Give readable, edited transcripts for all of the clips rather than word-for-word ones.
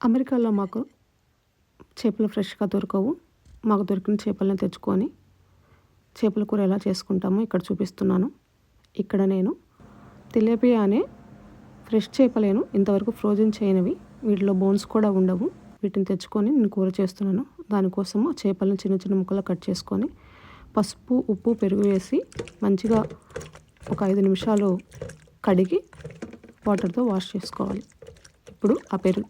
అమెరికాలో మాకు చేపలు ఫ్రెష్గా దొరకవు. మాకు దొరికిన చేపలను తెచ్చుకొని చేపల కూర ఎలా చేసుకుంటామో ఇక్కడ చూపిస్తున్నాను. ఇక్కడ నేను తిలేపియా అనే ఫ్రెష్ చేపలేను, ఇంతవరకు ఫ్రోజన్ చేయనివి, వీటిలో బోన్స్ కూడా ఉండవు. వీటిని తెచ్చుకొని నేను కూర చేస్తున్నాను. దానికోసము చేపలను చిన్న చిన్న ముక్కలు కట్ చేసుకొని పసుపు, ఉప్పు, పెరుగు వేసి మంచిగా ఒక 5 నిమిషాలు కడిగి వాటర్తో వాష్ చేసుకోవాలి. ఇప్పుడు ఆ పెరుగు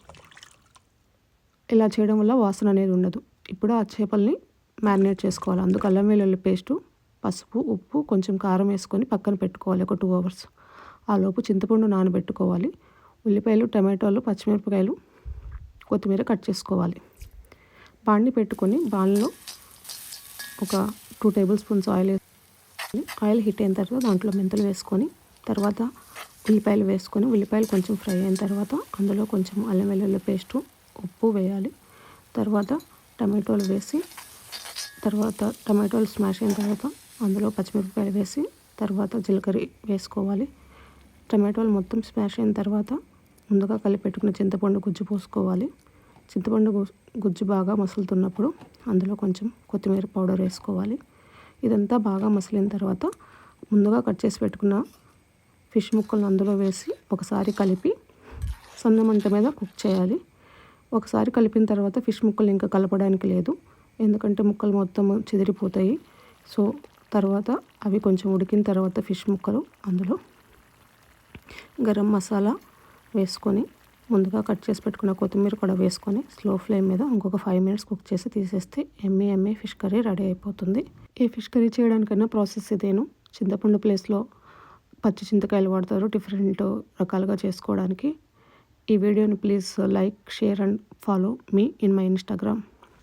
ఇలా చేయడం వల్ల వాసన అనేది ఉండదు. ఇప్పుడు ఆ చేపల్ని మ్యారినేట్ చేసుకోవాలి. అందుకు అల్లం వెల్లుల్లి పేస్టు, పసుపు, ఉప్పు, కొంచెం కారం వేసుకొని పక్కన పెట్టుకోవాలి ఒక 2 అవర్స్. ఆ లోపు చింతపండు నానబెట్టుకోవాలి. ఉల్లిపాయలు, టమాటోలు, పచ్చిమిరపకాయలు, కొత్తిమీర కట్ చేసుకోవాలి. బాండి పెట్టుకొని బాండ్లో ఒక 2 టేబుల్ స్పూన్స్ ఆయిల్ వేసుకొని, ఆయిల్ హీట్ అయిన తర్వాత దాంట్లో మెంతులు వేసుకొని, తర్వాత ఉల్లిపాయలు వేసుకొని, ఉల్లిపాయలు కొంచెం ఫ్రై అయిన తర్వాత అందులో కొంచెం అల్లం వెల్లుల్లి పేస్టు, ఉప్పు వేయాలి. తర్వాత టమాటోలు వేసి, తర్వాత టమాటోలు స్మాష్ అయిన తర్వాత అందులో పచ్చిమిరపకాయలు వేసి, తర్వాత జీలకర్ర వేసుకోవాలి. టమాటోలు మొత్తం స్మాష్ అయిన తర్వాత ముందుగా కలిపి పెట్టుకున్న చింతపండు గుజ్జు పోసుకోవాలి. చింతపండు గుజ్జు బాగా మసులుతున్నప్పుడు అందులో కొంచెం కొత్తిమీర పౌడర్ వేసుకోవాలి. ఇదంతా బాగా మసిలిన తర్వాత ముందుగా కట్ చేసి పెట్టుకున్న ఫిష్ ముక్కలను అందులో వేసి ఒకసారి కలిపి సన్న మంట మీద కుక్ చేయాలి. ఒకసారి కలిపిన తర్వాత ఫిష్ ముక్కలు ఇంకా కలపడానికి లేదు, ఎందుకంటే ముక్కలు మొత్తం చెదిరిపోతాయి. సో తర్వాత అవి కొంచెం ఉడికిన తర్వాత ఫిష్ ముక్కలు అందులో గరం మసాలా వేసుకొని, ముందుగా కట్ చేసి పెట్టుకున్న కొత్తిమీర కూడా వేసుకొని స్లో ఫ్లేమ్ మీద ఇంకొక 5 మినిట్స్ కుక్ చేసి తీసేస్తే ఎమ్మీ ఫిష్ కర్రీ రెడీ అయిపోతుంది. ఈ ఫిష్ కర్రీ చేయడానికన్నా ప్రాసెస్ ఇదేను. చింతపండు ప్లేస్లో పచ్చి చింతకాయలు వాడతారు డిఫరెంట్ రకాలుగా చేసుకోవడానికి. ఈ వీడియోని please like, share and follow me in my Instagram.